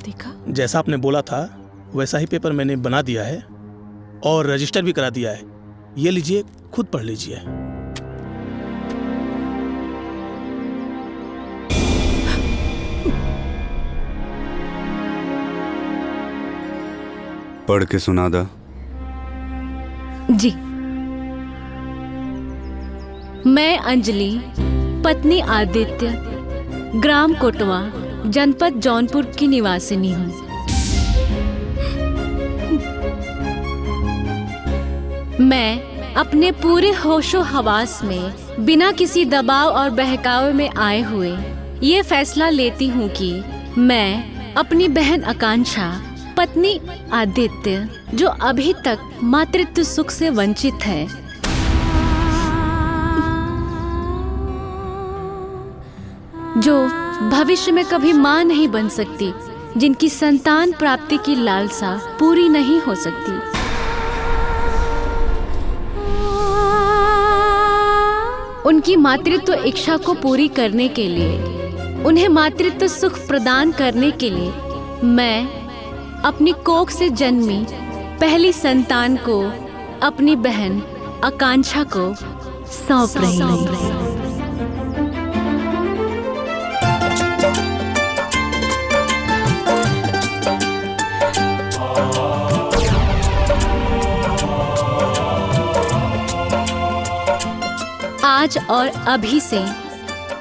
प्राप्ति का? जैसा आपने बोला था वैसा ही पेपर मैंने बना दिया है और रजिस्टर भी करा दिया है। ये लीजिए, खुद पढ़ लीजिए। पढ़ के सुना दा। जी। मैं अंजलि, पत्नी आदित्य, ग्राम कोटवा, जनपद जौनपुर की निवासिनी हूँ। मैं अपने पूरे होशो हवास में बिना किसी दबाव और बहकावे में आए हुए ये फैसला लेती हूँ कि मैं अपनी बहन आकांक्षा, पत्नी आदित्य, जो अभी तक मातृत्व सुख से वंचित है, जो भविष्य में कभी माँ नहीं बन सकती, जिनकी संतान प्राप्ति की लालसा पूरी नहीं हो सकती, उनकी मातृत्व इच्छा को पूरी करने के लिए, उन्हें मातृत्व सुख प्रदान करने के लिए मैं अपनी कोख से जन्मी पहली संतान को अपनी बहन आकांक्षा को सौंप रही हूँ। आज और अभी से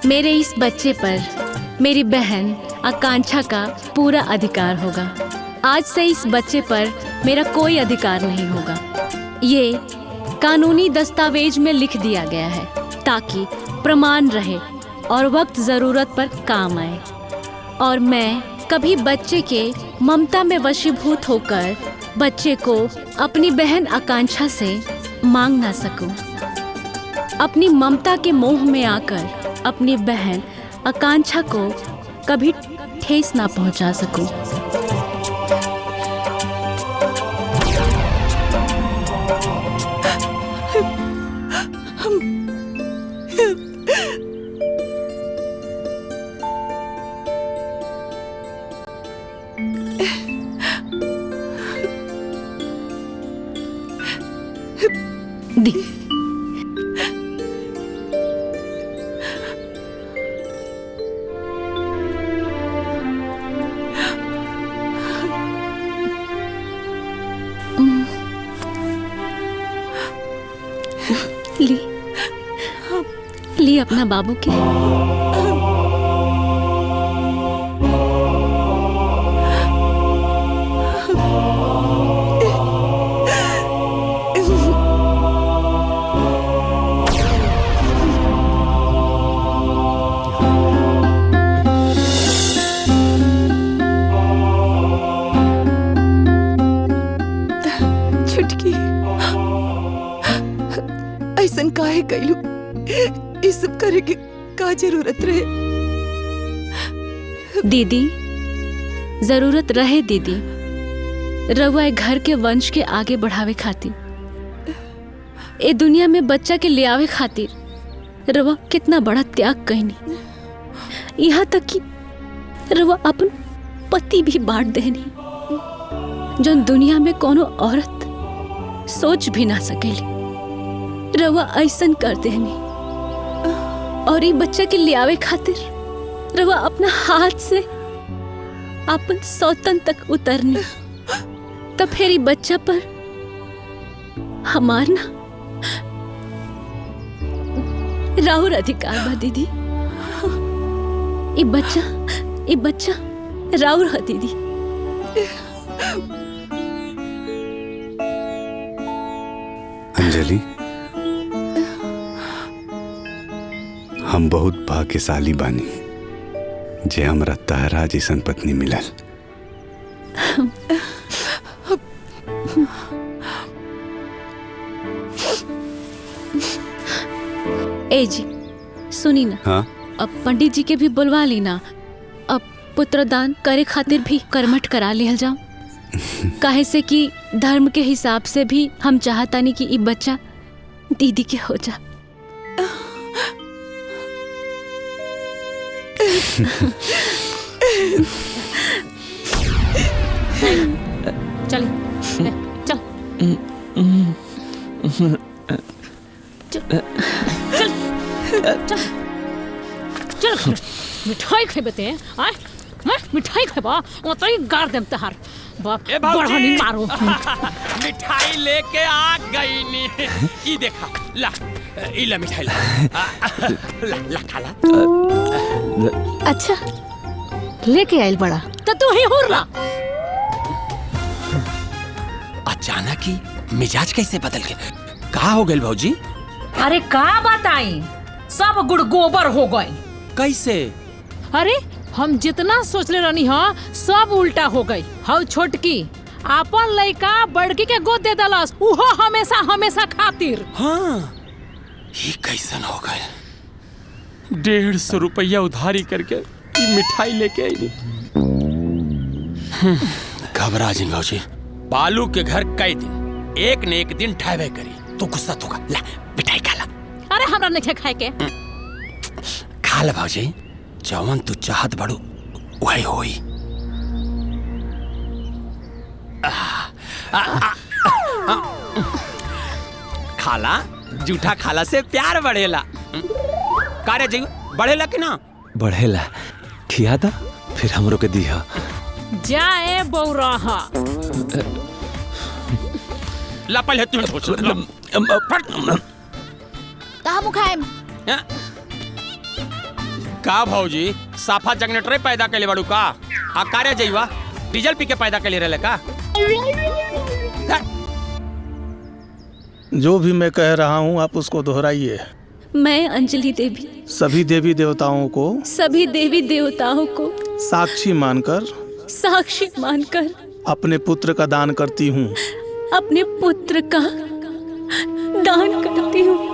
मेरे इस बच्चे पर मेरी बहन आकांक्षा का पूरा अधिकार होगा। आज से इस बच्चे पर मेरा कोई अधिकार नहीं होगा। ये कानूनी दस्तावेज में लिख दिया गया है ताकि प्रमाण रहे और वक्त ज़रूरत पर काम आए, और मैं कभी बच्चे के ममता में वशीभूत होकर बच्चे को अपनी बहन आकांक्षा से मांग ना सकूं। अपनी ममता के मोह में आकर अपनी बहन आकांक्षा को कभी ठेस ना पहुंचा सकूं। दी ली अपना बाबू के। छुटकी, ऐसन काहे कैलू? ये सब करे के का जरूरत रहे? दीदी, जरूरत रहे दीदी, रवा घर के वंश के आगे बढ़ावे खातिर, ए दुनिया में बच्चा के ले आवे खातिर रवा कितना बड़ा त्याग कहनी। यहाँ तक कि रवा अपन पति भी बांट देनी, जो दुनिया में कोनो औरत सोच भी ना सकेली। रवा ऐसन कर देनी, और ये बच्चा के ले आवे खातिर रवा अपना हाथ से अपन सौतन तक उतरनी, तब फिर ये बच्चा पर हमार ना राहुल अधिकार बा दीदी। ये बच्चा राहुल है दीदी। अंजलि, हम बहुत भाग्यशाली बानी जे हमरा तारा जैसन पत्नी मिलल। ए जी सुनी ना। हाँ? अब पंडित जी के भी बुलवा ली ना। अब पुत्रदान करे खातिर भी कर्मठ करा लिहल जाओ। काहे से कि धर्म के हिसाब से भी हम चाहतानी कि ये बच्चा दीदी के हो जा। चल चल चल चल मिठाई खेबते आय मिठाई खेबा ओतई गाड़ देम तहार बाप बढ़नी मारो मिठाई लेके आ गई नी ई देखा ला ई ला मिठाई ला खाला। अच्छा लेके आइल बड़ा तो तू ही हुरला। अचानक ही मिजाज कैसे बदल गए? का हो गए भौजी? अरे का बताई सब गुड़ गोबर हो गए। कैसे? अरे हम जितना सोचले रहनी हाँ सब उल्टा हो गई। हाउ छोटकी आपन लइका बड़की के गोद दे दलस उहो हमेशा हमेशा खातिर। हाँ ये कैसन हो गए? 150 रुपया उधारी करके मिठाई लेके आई। घबरा जिन भौजी, बालू के घर कई दिन एक न एक दिन ठावे करी। तू गुस्सा तू ला मिठाई खा ला। अरे हमरा नहीं खाए के। खा ला भौजी, जवन तू चाहत बड़ू वही होई। खाला जूठा खाला से प्यार बढ़ेला। कारे जी बढ़ेला कि ना? बढ़ेला। खिया दा फिर हमरो के दिया। जाए बौराहा ला पहले तू हम खाएम। का भौजी साफा जनरेटर पैदा कैले बड़ू का? आ कारे जइवा डीजल पी के पैदा कैले रहले का? जो भी मैं कह रहा हूँ आप उसको दोहराइए। मैं अंजलि देवी सभी देवी देवताओं को सभी देवी देवताओं को साक्षी मानकर साक्षी मानकर अपने पुत्र का दान करती हूँ। अपने पुत्र का दान करती हूँ।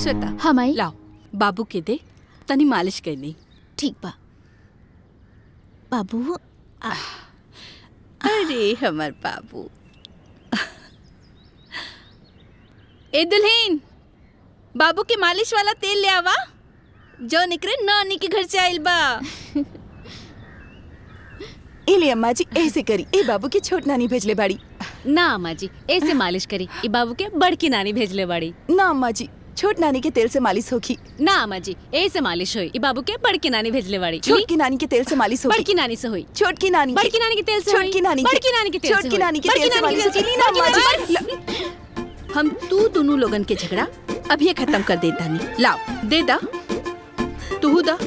श्वेता हम आई लाओ बाबू के दे तनी मालिश कर ली। ठीक बा बाबू। अरे हमार बाबू। ए दुल्हन बाबू के मालिश वाला तेल ले आवा जो निकरे नानी के घर से आइल बा। इले अम्मा जी ऐसे करी ए बाबू की छोट नानी भेजले बाड़ी। ना अम्मा जी ऐसे मालिश करी ई बाबू के बड़की नानी भेजले बाड़ी। ना अम्मा जी छोट नानी के तेल से मालिश होगी। ना अम्मा जी ऐसे मालिश होई ई बाबू के बड़की नानी भेजले बाड़ी। छोट की नानी के तेल से मालिश होगी। बड़की नानी से होई। छोट की नानी बड़की नानी के तेल से छोट की नानी बड़की नानी के तेल से छोट की नानी के तेल से मालिश होगी। ना अम्मा जी हम तू दोनों लोगन के झगड़ा अभी खत्म कर देता नहीं। लाओ दे दा तू दा।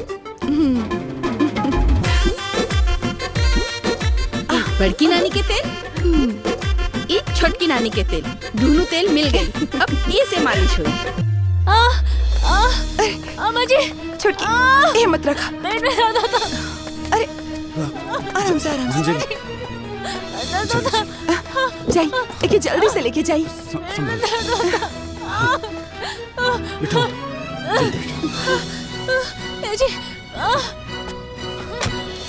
बड़की नानी के तेल ये छोटकी नानी के तेल दोनों तेल मिल गई। अब ये से मालिश हुई। अम्मा जी छोटकी ये मत रखा। पेट में दर्द होता। अरे आराम से आराम से जाइए लेके जल्दी से लेके जाइए।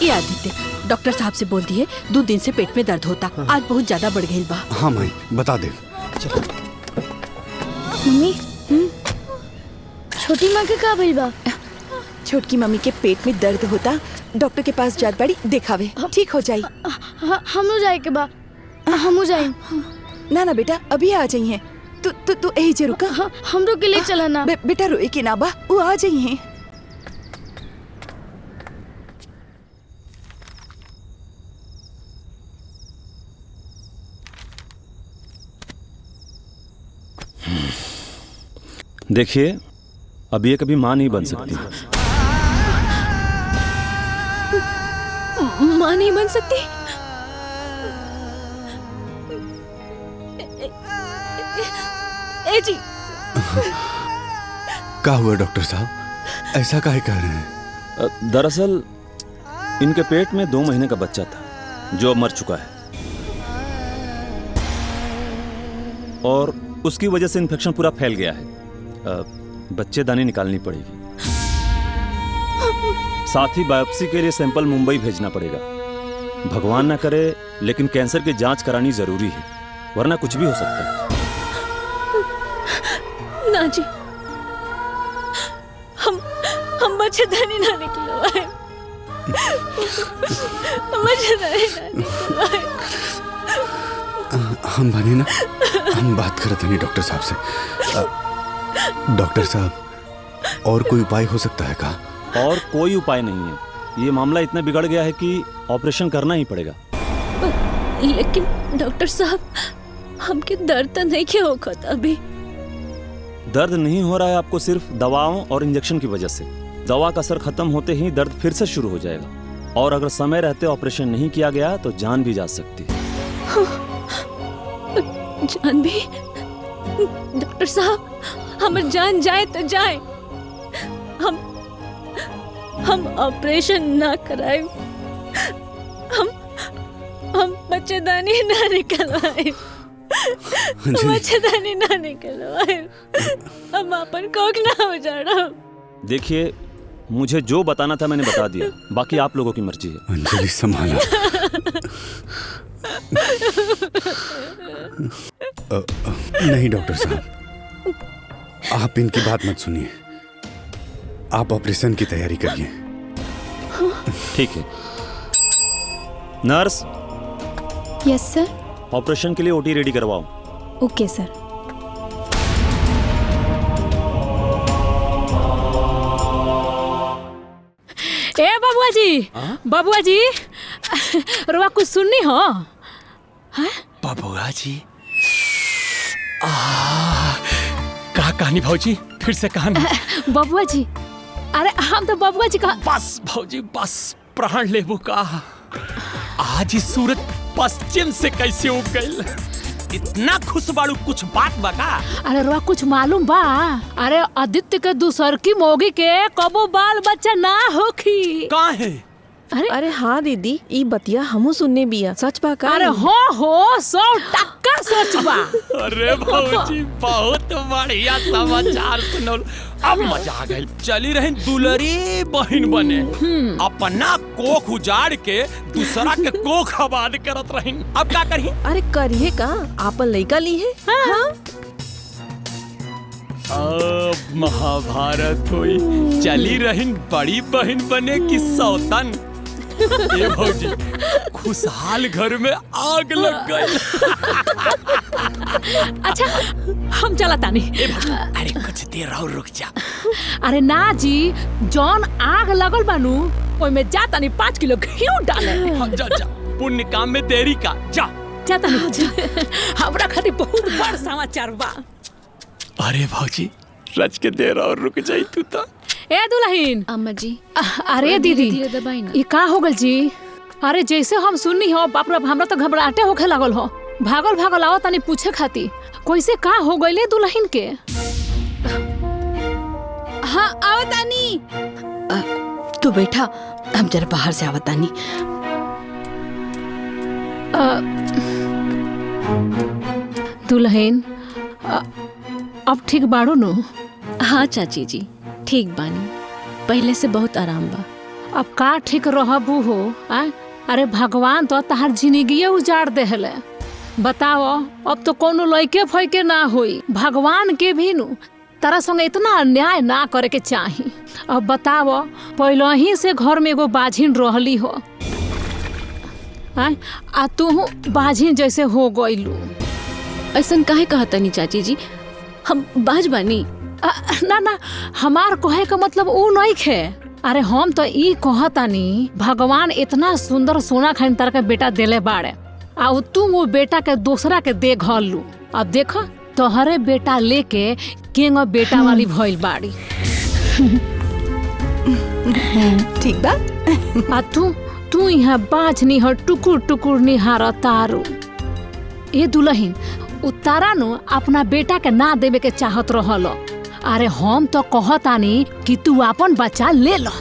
ये आदित्य डॉक्टर साहब से बोल दिए 2 दिन से पेट में दर्द होता। आज बहुत ज्यादा बढ़ गई बा। हाँ माई बता दे। मम्मी छोटी माँ के का भइल बा? छोटकी मम्मी के पेट में दर्द होता डॉक्टर के पास जात बाड़ी दिखावे ठीक हो जाई। हमू जाए के बा हमू जाए। ना ना बेटा अभी आ जाइए। तू यही जे रुका। हमरो के लिए चला ना। बेटा रोए के ना बा वो आ जाइए। देखिए अब ये कभी माँ नहीं बन सकती। माँ नहीं बन सकती? ए जी क्या हुआ डॉक्टर साहब ऐसा काहे कह रहे हैं? दरअसल इनके पेट में 2 महीने का बच्चा था जो अब मर चुका है, और उसकी वजह से इन्फेक्शन पूरा फैल गया है। बच्चेदानी निकालनी पड़ेगी, साथ ही बायोप्सी के लिए सैंपल मुंबई भेजना पड़ेगा। भगवान ना करे, लेकिन कैंसर की जांच करानी जरूरी है, वरना कुछ भी हो सकता है। ना जी, हम बच्चेदानी ना निकलवाए, बच्चेदानी ना निकलवाए। हम बने ना, हम बात करते नहीं डॉक्टर साहब से। डॉक्टर साहब, और कोई उपाय हो सकता है का? और कोई उपाय नहीं है, ये मामला इतना बिगड़ गया है कि ऑपरेशन करना ही पड़ेगा। लेकिन डॉक्टर साहब, हमके दर्द तो नहीं क्या होगा अभी? दर्द नहीं हो रहा है आपको सिर्फ दवाओं और इंजेक्शन की वजह से। दवा का असर खत्म होते ही दर्द फिर से शुरू हो जाएगा, और अगर समय रहते ऑपरेशन नहीं किया गया तो जान भी जा सकती है। जान भी? डॉक्टर साहब, हमारी जान जाए तो जाए, हम ऑपरेशन ना कराए, हम बच्चेदानी ना निकलवाए, बच्चेदानी ना निकलवाए, हम अपन कोख ना उजाड़ा। देखिए, मुझे जो बताना था मैंने बता दिया, बाकी आप लोगों की मर्जी है। अंजलि संभाला। नहीं डॉक्टर साहब, आप इनकी बात मत सुनिए, आप ऑपरेशन की तैयारी करिए। ठीक है नर्स। यस सर। ऑपरेशन के लिए ओटी रेडी करवाओ। ओके सर। ए बबुआ जी, रुआ कुछ सुननी हो? बबुआ जी, का कहानी भाजी? फिर से कहानी। बबुआ जी, अरे हम तो बबुआ जी का। बस भाजी बस, प्राण लेबो का। आज ही सूरज पश्चिम से कैसे उग गई? इतना खुश बाड़ू, कुछ बात बका? अरे रुआ कुछ मालूम बा? अरे आदित्य के दूसर की मोगी के कबो बाल बच्चा ना होखी। कहाँ है? अरे हाँ दीदी, ई बतिया हमू सुनने बिया, सच बा का? अरे हो 100% सच बा। अरे भाजी, बहुत बढ़िया समाचार सुनल, अब मजा आ गई। चली रही दुलरी बहन बने, अपना कोख उजाड़ के दूसरा के कोख आबाद करत रही। अब क्या करी? अरे करिए का, आपन लइका ली है। हाँ। अब महाभारत हुई, चली रही बड़ी बहन बने की सौतन। ये भौजी, खुशहाल घर में आग लग गई। अच्छा, हम चला तानी। अरे कुछ देर और रुक जा। अरे ना जी, जौन आग लगल बानू ओय में जा तानी 5 किलो घी डाले। जा जा, पुण्य काम में देरी का। जा तानी। हमरा खातिर बहुत बड़ समाचार बा। अरे भौजी, रच के देर और रुक जाई तू तो। ए दुल्हन। अम्मा जी, अरे दीदी, धीरे दबाई ना। ये का हो गल जी? अरे जैसे हम सुननी हो, बाप रे, हमरा तो घबराहटे होखे लागल हो। भागल आओ तानी पूछे खाती, कैसे का हो गईले दुल्हन के? हाँ आओ तानी। तू बैठा, हम जरा बाहर से आवत तानी। दुल्हन, अब ठीक बाड़ू नु? हाँ चाची जी, ठीक बानी, पहले से बहुत आराम बा। अब का ठीक रहबू हो? अरे भगवान तो तहार जिंदगी उजाड़ देहले। बताओ, अब तो कोनो लइके फइके ना होई। भगवान के भी नु तारा संग इतना अन्याय ना करे के चाही। अब बताओ, पहले ही से घर में एगो बाझिन रहली हो, आ तू बाझिन जैसे हो गईलू। ऐसा काहे कहतनी चाची जी? हम बाज बानी? ना, हमार कहे का मतलब ऊ नहीं खे। अरे हम तो ई कहतानी, भगवान इतना सुंदर सोना खान तार के बेटा देले बाड़े, आ तू वो बेटा के दूसरा के दे घलू। अब देखो, तोहरे बेटा लेके केंगो बेटा वाली भइल बाड़ी। ठीक बा। आ तू यहाँ बाज निहर टुकुर टुकुर निहार तारू। ए दुल्हन, उतारा नु अपना बेटा के ना देवे के चाहत रहलो। अरे हम तो कहतानी कि तू अपन बच्चा ले लो।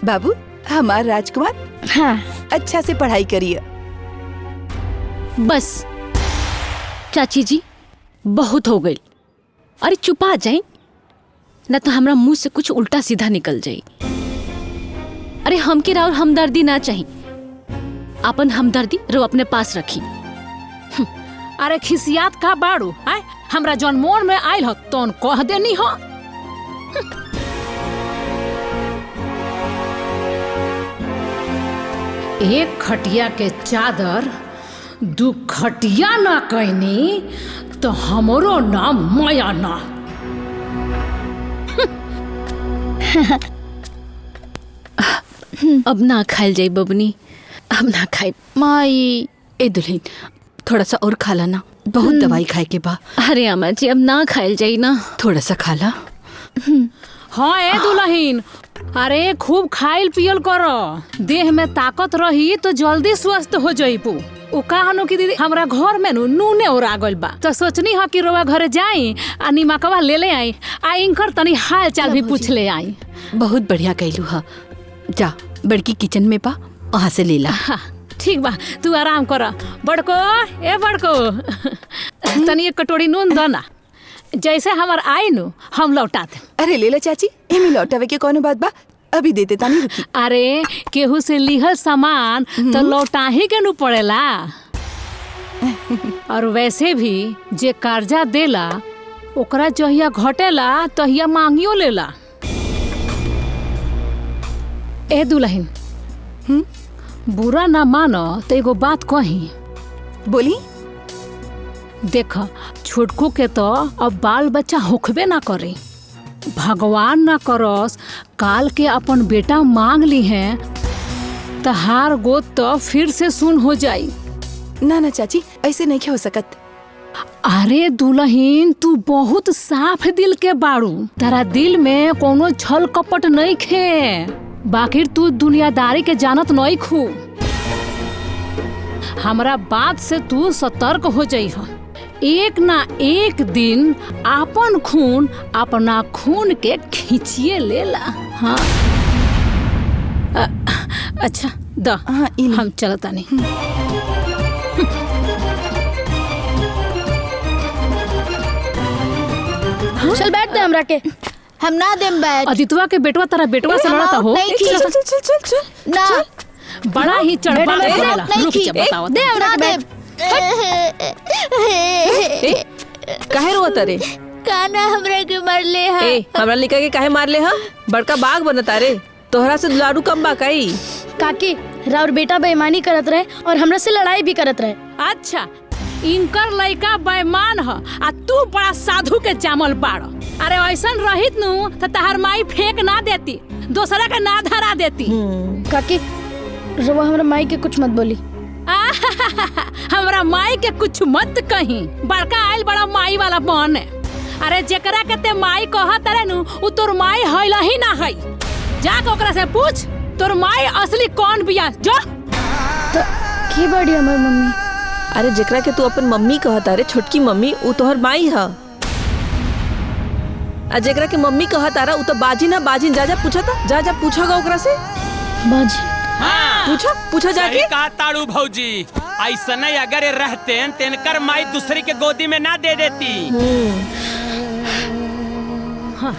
बाबू, हमार राजकुमार हाँ, अच्छा से पढ़ाई करिए। बस चाची जी, बहुत हो गई। अरे चुपा जाए न तो हमरा मुंह से कुछ उल्टा सीधा निकल जाए। अरे हमके राउर हमदर्दी ना चाहिए, अपन हमदर्दी रो अपने पास रखी। अरे खिसियात का बाड़ू आय, हमरा जौन मोन में आयल हो तौन कह देनी हो। एक खटिया के चादर दू खटिया ना कहनी तो हमरो नाम माया ना। अब ना खाइल जाई बबनी, अब ना खाई। माई ए दुल्हन थोड़ा सा और खा ला ना, बहुत दवाई खाए के बा। अरे अम्मा जी अब ना खाइल जाई ना। थोड़ा सा खा ला। हाँ ए दुल्हन, अरे खूब खाइल पियल करो, देह में ताकत रही तो जल्दी स्वस्थ हो जाइबू। उ कहनो कि दीदी हमरा घर में नूने और आ गइल बा, तो सोचनी ह कि रोवा घरे जाई आ निमकवा ले आई आ इनकर तनी हाल चाल भी पूछ ले आई। बहुत बढ़िया कैलू हा। जा बड़की किचन में बा, वहाँ से ले ला। हाँ, ठीक बा, तू आराम कर। बड़को ए बड़को तनी एक कटोरी नून दो ना, जैसे हमार आई नु हम लौटा दे। अरे ले ला चाची, एमी लौटावे के कोनो बात बा, अभी देते तानी रुकी। अरे केहू से लिहल सामान तो लौटा ही के नु पड़ेला। और वैसे भी जे कर्जा देला ओकरा जहिया घटेला तहिया मांगियो लेला। ए दुल्हन, बुरा ना मानो तो एगो बात कही। बोली। देख छोटकू के तो अब बाल बच्चा होखबे ना करे, भगवान ना करस काल के अपन बेटा मांग ली है तो हार गोद तो फिर से सुन हो जाई। ना ना चाची, ऐसे नहीं हो सकत। अरे दुल्हन तू बहुत साफ दिल के बाड़ू, तेरा दिल में कोनो छल कपट नहीं खे, बाकी तू दुनियादारी के जानत नहीं खू। हमरा बात से तू सतर्क हो जाई हो, एक ना एक दिन आपन खून अपना खून के खींचिए लेला। हाँ अच्छा द, हाँ, हम चलता नहीं। चल बैठ दे हमरा के, हम ना देम बैठ। अदितवा के बेटवा तेरा बेटवा से लड़ता हो। चल चल चल चल चल ना, बड़ा ही चढ़बा दे बताओ। दे हमरा के। काहे रोत रे? काना हमरा के मार ले हा। ए हमरा लिखा के काहे मार ले हा? बड़का बाग बनता रे, तोहरा से दुलारू कम बा काई? काकी राउर बेटा बेईमानी करत रहे और हमरा से लड़ाई भी करत रहे। अच्छा इनकर लड़का बेईमान ह आ तू बड़ा साधु के जामल बाड़। अरे ऐसन रहित नु त तहर माई फेंक ना देती, दूसरा का ना धरा देती। काकी रवा हमरा माई के कुछ मत बोली। हमरा माई के कुछ मत कही, बड़का आइल बड़ा माई वाला बन। अरे जेकरा के ते माई कहत रे नु उ तोर माई हइला ही ना हई। जाके ओकरा से पूछ तोर माई असली कौन बिया। जो तो की बड़ी हमर मम्मी। अरे जेकरा के तू अपन मम्मी कहता रे, छोटकी मम्मी, उ तोहर माई ह। आ जेकरा के मम्मी कहता रे उ तो बाजी ना बाजी। जा जा पूछा था, जा जा पूछोगा ओकरा से। बाजी हाँ, पूछो जाके। कहा ताड़ू भौजी, ऐसा नहीं अगर रहते तेनकर माई दूसरी के गोदी में ना दे देती। हाँ।